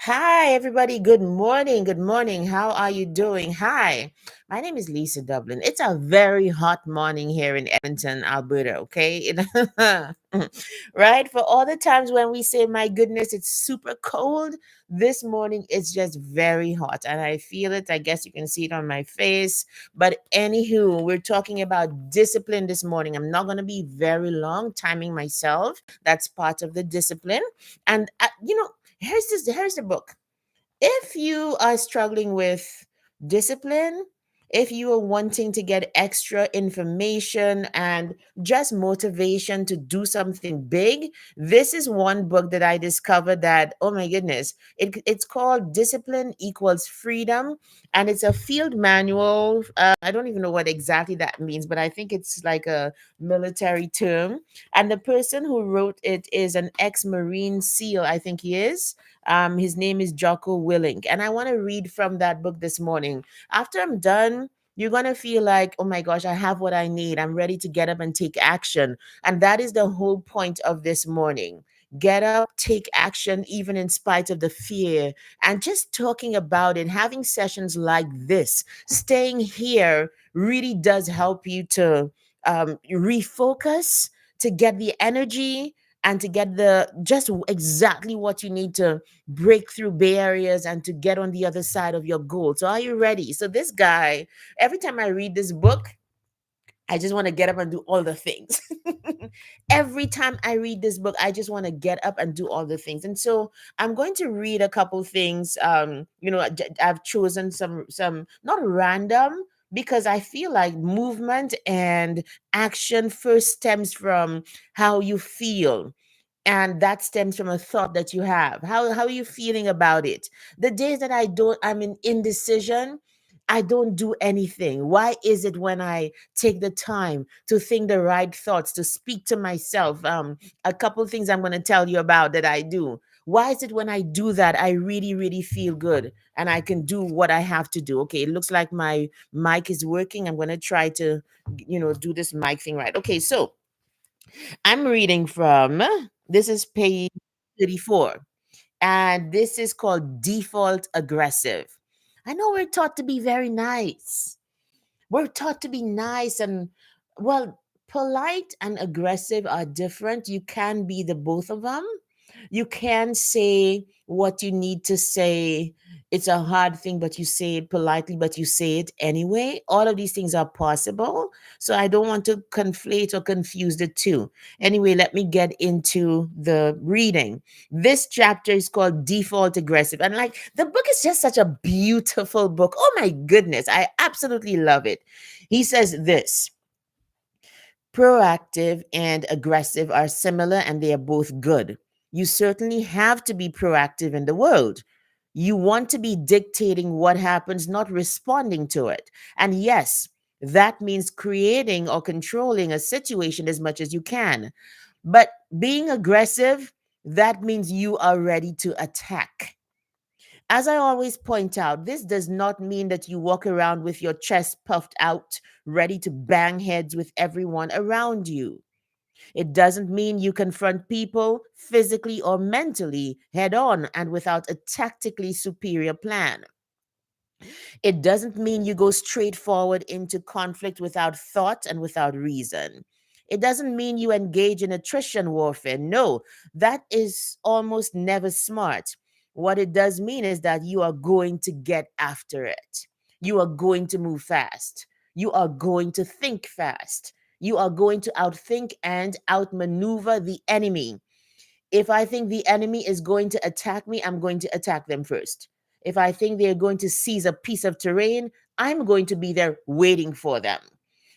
Hi, everybody. Good morning. Good morning. How are you doing? Hi, my name is Lisa Dublin. It's a very hot morning here in Edmonton, Alberta. Okay. Right? For all the times when we say, my goodness, it's super cold, this morning it's just very hot. And I feel it. I guess you can see it on my face. But anywho, we're talking about discipline this morning. I'm not going to be very long timing myself. That's part of the discipline. And, here's the book. If you are struggling with discipline, if you are wanting to get extra information and just motivation to do something big, this is one book that I discovered that, oh my goodness, it's called Discipline Equals Freedom. And it's a field manual. I don't even know what exactly that means, but I think it's like a military term. And the person who wrote it is an ex Marine SEAL, I think he is. His name is Jocko Willink. And I want to read from that book this morning. After I'm done, you're going to feel like, oh my gosh, I have what I need. I'm ready to get up and take action. And that is the whole point of this morning. Get up, take action, even in spite of the fear. And just talking about it, having sessions like this, staying here really does help you to refocus, to get the energy, and to get the just exactly what you need to break through barriers and to get on the other side of your goal. So are you ready? So this guy, every time I read this book, I just want to get up and do all the things. Every time I read this book, I just want to get up and do all the things. And so I'm going to read a couple things. I've chosen some not random, because I feel like movement and action first stems from how you feel, and that stems from a thought that you have. How are you feeling about it? The days that I'm in indecision, I don't do anything. Why is it when I take the time to think the right thoughts, to speak to myself? A couple things I'm going to tell you about that I do. Why is it when I do that, I really, really feel good and I can do what I have to do? Okay, it looks like my mic is working. I'm going to try to, do this mic thing right. Okay, so I'm reading from, this is page 34, and this is called Default Aggressive. I know we're taught to be very nice. We're taught to be nice and, well, polite and aggressive are different. You can be the both of them. You can say what you need to say. It's a hard thing, but you say it politely, but you say it anyway. All of these things are possible. So I don't want to conflate or confuse the two. Anyway, let me get into the reading. This chapter is called Default Aggressive. And like, the book is just such a beautiful book. Oh my goodness. I absolutely love it. He says this: proactive and aggressive are similar and they are both good. You certainly have to be proactive in the world. You want to be dictating what happens, not responding to it. And yes, that means creating or controlling a situation as much as you can. But being aggressive, that means you are ready to attack. As I always point out, this does not mean that you walk around with your chest puffed out, ready to bang heads with everyone around you. It doesn't mean you confront people physically or mentally head on and without a tactically superior plan. It doesn't mean you go straight forward into conflict without thought and without reason. It doesn't mean you engage in attrition warfare. No, that is almost never smart. What it does mean is that you are going to get after it. You are going to move fast. You are going to think fast. You are going to outthink and outmaneuver the enemy. If I think the enemy is going to attack me, I'm going to attack them first. If I think they're going to seize a piece of terrain, I'm going to be there waiting for them.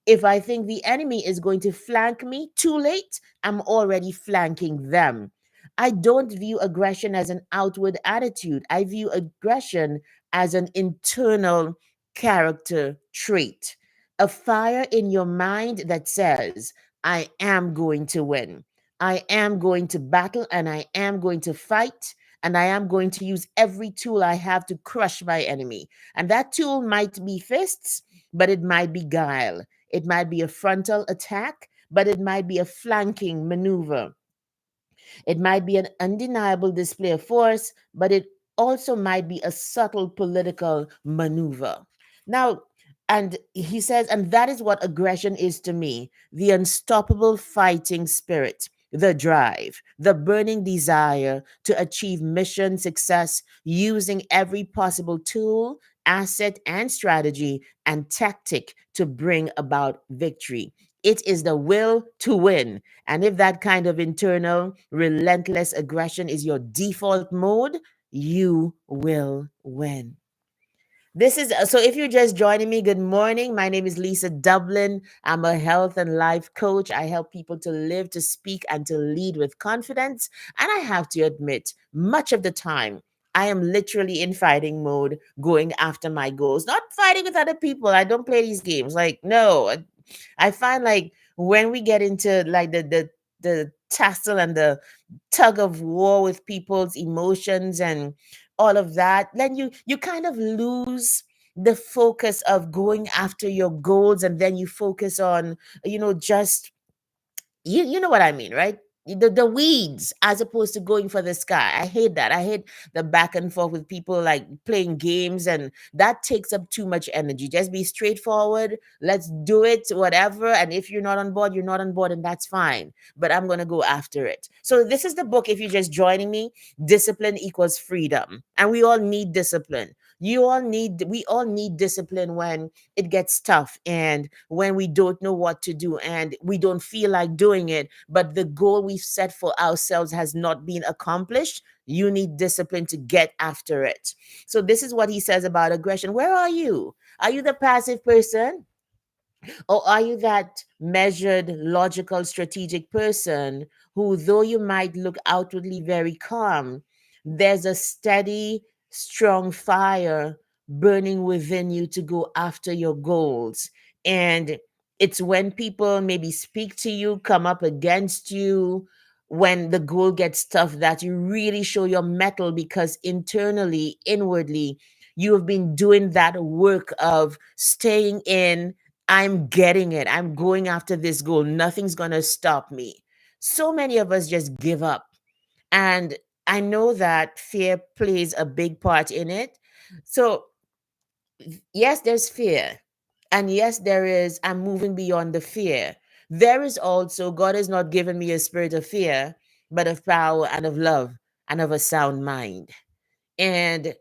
If I think the enemy is going to flank me too late, I'm already flanking them. I don't view aggression as an outward attitude. I view aggression as an internal character trait. A fire in your mind that says, I am going to win. I am going to battle and I am going to fight and I am going to use every tool I have to crush my enemy. And that tool might be fists, but it might be guile. It might be a frontal attack, but it might be a flanking maneuver. It might be an undeniable display of force, but it also might be a subtle political maneuver. Now, and he says, and that is what aggression is to me: the unstoppable fighting spirit, the drive, the burning desire to achieve mission success using every possible tool, asset, and strategy and tactic to bring about victory. It is the will to win. And if that kind of internal, relentless aggression is your default mode, you will win. This is so if you're just joining me, good morning. My name is Lisa Dublin. I'm a health and life coach. I help people to live, to speak, and to lead with confidence. And I have to admit, much of the time, I am literally in fighting mode, going after my goals, not fighting with other people. I don't play these games. Like, no, I find like when we get into like the tussle and the tug of war with people's emotions and all of that, then you kind of lose the focus of going after your goals, and then you focus on just you know what I mean, right? The weeds as opposed to going for the sky. I hate that. I hate the back and forth with people like playing games, and that takes up too much energy. Just be straightforward. Let's do it, whatever. And if you're not on board, you're not on board, and that's fine. But I'm going to go after it. So, this is the book. If you're just joining me, Discipline Equals Freedom. And we all need discipline. We all need discipline when it gets tough and when we don't know what to do and we don't feel like doing it, but the goal we've set for ourselves has not been accomplished. You need discipline to get after it. So, this is what he says about aggression. Where are you? Are you the passive person? Or are you that measured, logical, strategic person who, though you might look outwardly very calm, there's a steady, strong fire burning within you to go after your goals? And it's when people maybe speak to you, come up against you, when the goal gets tough, that you really show your mettle, because internally, inwardly, you have been doing that work of staying in. I'm getting it. I'm going after this goal. Nothing's going to stop me. So many of us just give up. And I know that fear plays a big part in it. So, yes, there's fear. And yes, there is, I'm moving beyond the fear. There is also, God has not given me a spirit of fear, but of power and of love and of a sound mind. And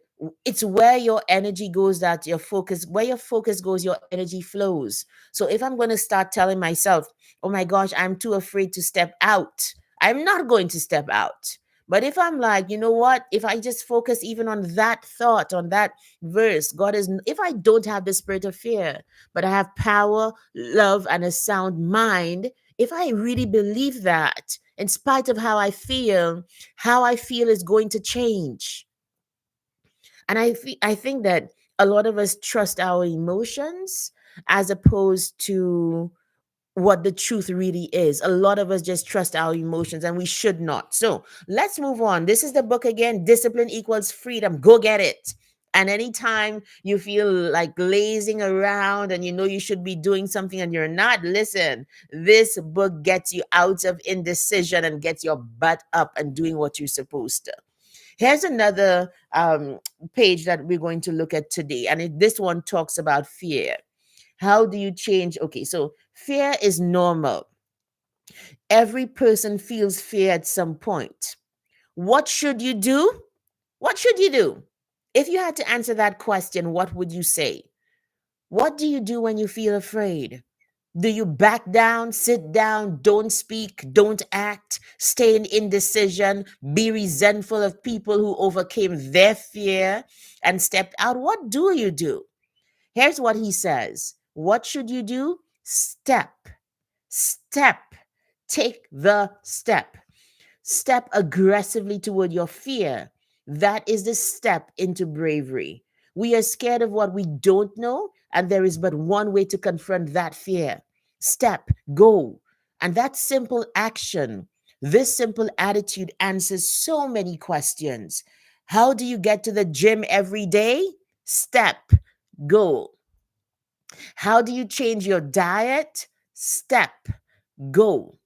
it's where your energy goes, that your focus, where your focus goes, your energy flows. So if I'm going to start telling myself, oh my gosh, I'm too afraid to step out, I'm not going to step out. But if I'm like, you know what, if I just focus even on that thought, on that verse, God is, if I don't have the spirit of fear, but I have power, love, and a sound mind, if I really believe that, in spite of how I feel is going to change. And I think that a lot of us trust our emotions as opposed to what the truth really is. A lot of us just trust our emotions, and we should not. So let's move on. This is the book again: Discipline Equals Freedom. Go get it. And anytime you feel like lazing around and you know you should be doing something and you're not, listen, this book gets you out of indecision and gets your butt up and doing what you're supposed to. Here's another page that we're going to look at today. And this one talks about fear. How do you change? Okay, so fear is normal. Every person feels fear at some point. What should you do? What should you do? If you had to answer that question, what would you say? What do you do when you feel afraid? Do you back down, sit down, don't speak, don't act, stay in indecision, be resentful of people who overcame their fear and stepped out? What do you do? Here's what he says. What should you do? Step, step, take the step. Step aggressively toward your fear. That is the step into bravery. We are scared of what we don't know, and there is but one way to confront that fear: step, go. And that simple action, this simple attitude answers so many questions. How do you get to the gym every day? Step, go. How do you change your diet? Step, go.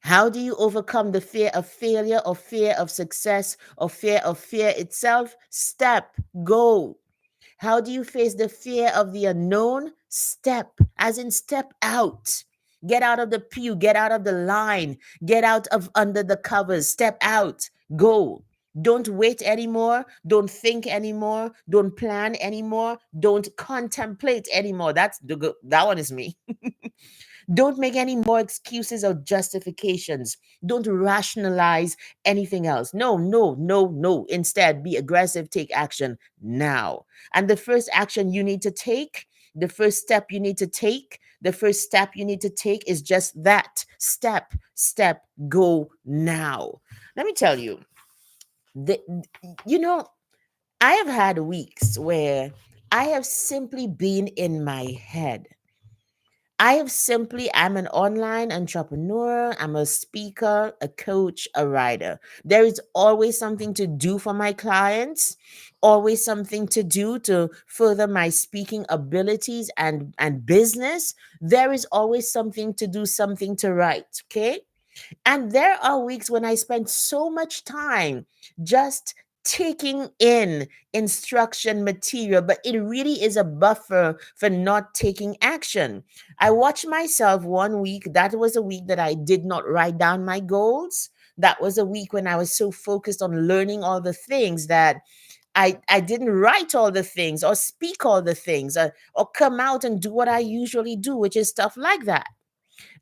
How do you overcome the fear of failure or fear of success or fear of fear itself? Step, go. How do you face the fear of the unknown? Step, as in step out. Get out of the pew, get out of the line, get out of under the covers, step out, go. Don't wait anymore. Don't think anymore. Don't plan anymore. Don't contemplate anymore. That one is me. Don't make any more excuses or justifications. Don't rationalize anything else. No, no, no, no. Instead, be aggressive, take action now. And the first action you need to take, the first step you need to take, the first step you need to take is just that step, step, go now. Let me tell you, the, you know, I have had weeks where I have simply been in my head. I'm an online entrepreneur, I'm a speaker, a coach, a writer. There is always something to do for my clients, always something to do to further my speaking abilities and business. There is always something to do, something to write, okay? And there are weeks when I spend so much time just taking in instruction material, but it really is a buffer for not taking action. I watched myself one week. That was a week that I did not write down my goals. That was a week when I was so focused on learning all the things that I didn't write all the things or speak all the things or come out and do what I usually do, which is stuff like that.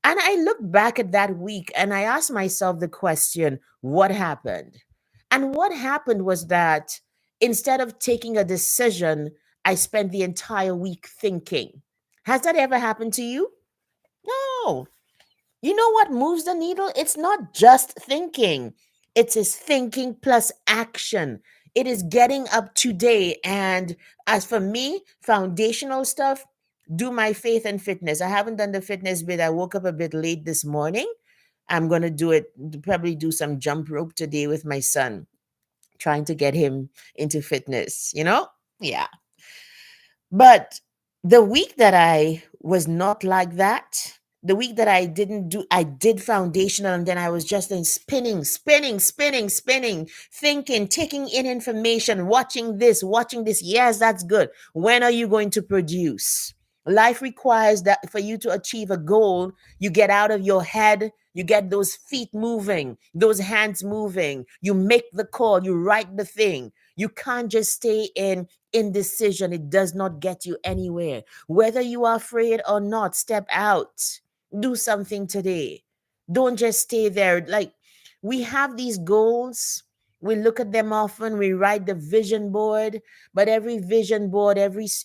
And I look back at that week and I asked myself the question, what happened? And what happened was that instead of taking a decision, I spent the entire week thinking. Has that ever happened to you? No. You know what moves the needle? It's not just thinking, it is thinking plus action. It is getting up today. And as for me, foundational stuff, do my faith and fitness. I haven't done the fitness bit. I woke up a bit late this morning. I'm going to do it, probably do some jump rope today with my son, trying to get him into fitness, you know? Yeah. But the week that I was not like that, the week that I did foundational and then I was just then spinning, thinking, taking in information, watching this. Yes, that's good. When are you going to produce? Life requires that for you to achieve a goal, you get out of your head, you get those feet moving, those hands moving, you make the call, you write the thing. You can't just stay in indecision. It does not get you anywhere. Whether you are afraid or not, step out. Do something today. Don't just stay there. Like, we have these goals. We look at them often. We write the vision board, but every vision board,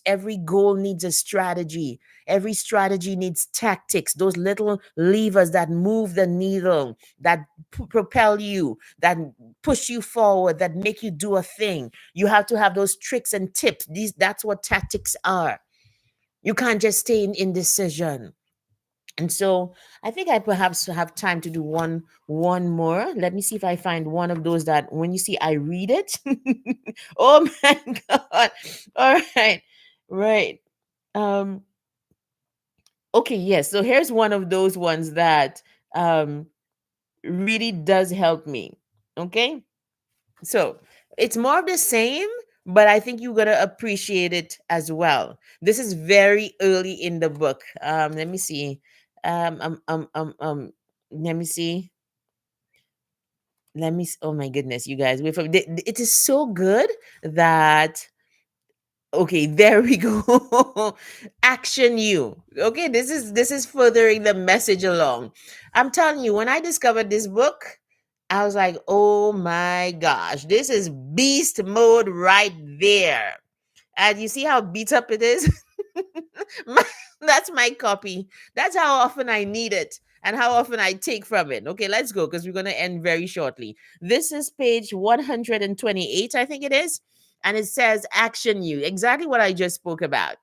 every goal needs a strategy. Every strategy needs tactics. Those little levers that move the needle, that propel you, that push you forward, that make you do a thing. You have to have those tricks and tips. That's what tactics are. You can't just stay in indecision. And so I think I perhaps have time to do one more. Let me see if I find one of those that when you see I read it. Oh my god. All right. Right. Um okay, yes. So here's one of those ones that um really does help me. Okay? So it's more of the same, but I think you're gonna appreciate it as well. This is very early in the book. Let me see. Um, um, um, um, um. Let me see. Oh my goodness, you guys! It is so good that okay, there we go. Action you. Okay, this is furthering the message along. I'm telling you, when I discovered this book, I was like, "Oh my gosh, this is beast mode right there." And you see how beat up it is? My- that's my copy. That's how often I need it and how often I take from it. Okay, let's go because we're going to end very shortly. This is page 128, I think it is. And it says, Action you. Exactly what I just spoke about.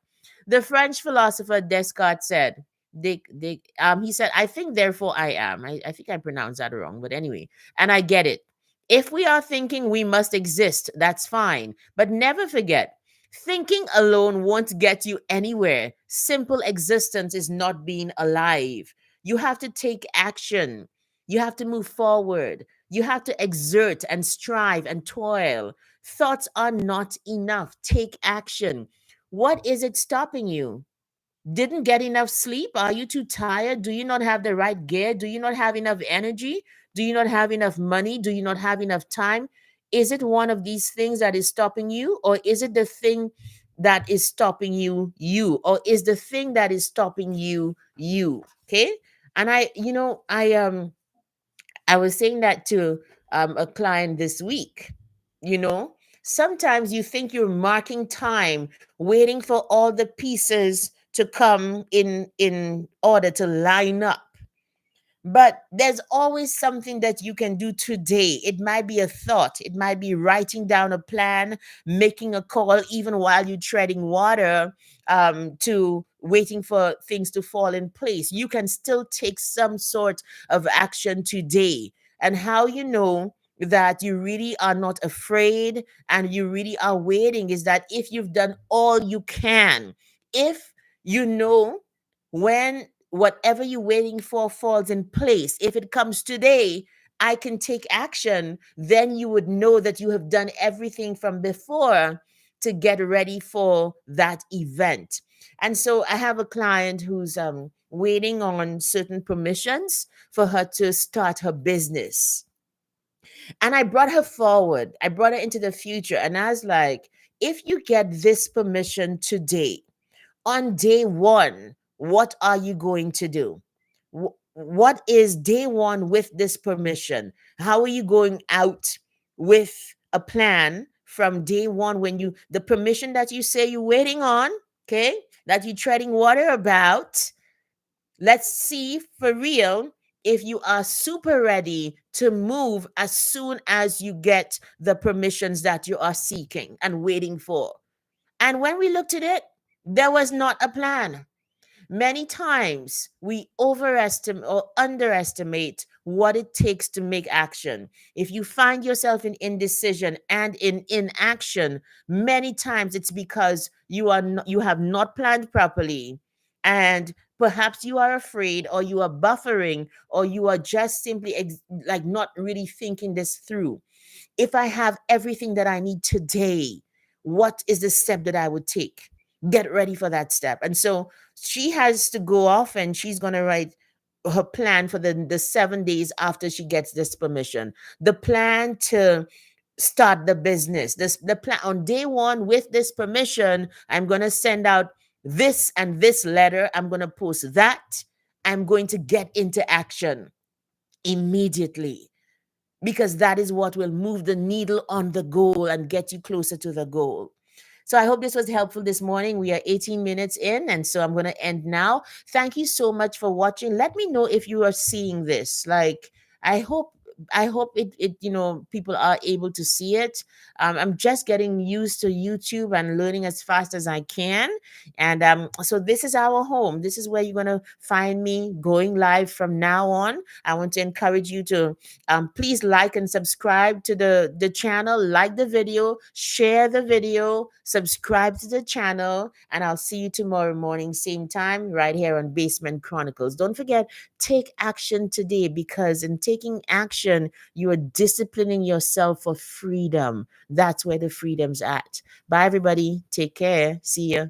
The French philosopher Descartes said, he said, I think, therefore I am. I think I pronounced that wrong, but anyway, and I get it. If we are thinking we must exist, that's fine. But never forget, thinking alone won't get you anywhere. Simple existence is not being alive. You have to take action. You have to move forward. You have to exert and strive and toil. Thoughts are not enough. Take action. What is it stopping you? Didn't get enough sleep? Are you too tired? Do you not have the right gear? Do you not have enough energy? Do you not have enough money? Do you not have enough time? Is it one of these things that is stopping you? Or is it the thing that is stopping you, you? Or is the thing that is stopping you, you? Okay. And I was saying that to a client this week. You know, sometimes you think you're marking time, waiting for all the pieces to come in order to line up, but there's always something that you can do today. It might be a thought, it might be writing down a plan, making a call, even while you're treading water, to waiting for things to fall in place. You can still take some sort of action today. And how you know that you really are not afraid and you really are waiting is that if you've done all you can, if you know when whatever you're waiting for falls in place, if it comes today, I can take action, then you would know that you have done everything from before to get ready for that event. And so I have a client who's waiting on certain permissions for her to start her business. And I brought her forward, I brought her into the future, and I was like, if you get this permission today, on day one, what are you going to do? What is day one with this permission? How are you going out with a plan from day one when the permission that you say you're waiting on, okay, that you're treading water about? Let's see for real if you are super ready to move as soon as you get the permissions that you are seeking and waiting for. And when we looked at it, there was not a plan. Many times we overestimate or underestimate what it takes to make action. If you find yourself in indecision and in inaction, many times it's because you have not planned properly, and perhaps you are afraid, or you are buffering, or you are just simply like not really thinking this through. If I have everything that I need today, what is the step that I would take? Get ready for that step. And so she has to go off and she's going to write her plan for the 7 days after she gets this permission. The plan to start the business. The plan on day one with this permission, I'm going to send out this and this letter. I'm going to post that. I'm going to get into action immediately, because that is what will move the needle on the goal and get you closer to the goal. So I hope this was helpful this morning. We are 18 minutes in, and so I'm going to end now. Thank you so much for watching. Let me know if you are seeing this. Like, I hope it people are able to see it. I'm just getting used to YouTube and learning as fast as I can. And so this is our home. This is where you're going to find me going live from now on. I want to encourage you to please like and subscribe to the channel, like the video, share the video, subscribe to the channel, and I'll see you tomorrow morning, same time, right here on Basement Chronicles. Don't forget, take action today, because in taking action, you are disciplining yourself for freedom. That's where the freedom's at. Bye, everybody. Take care. See ya.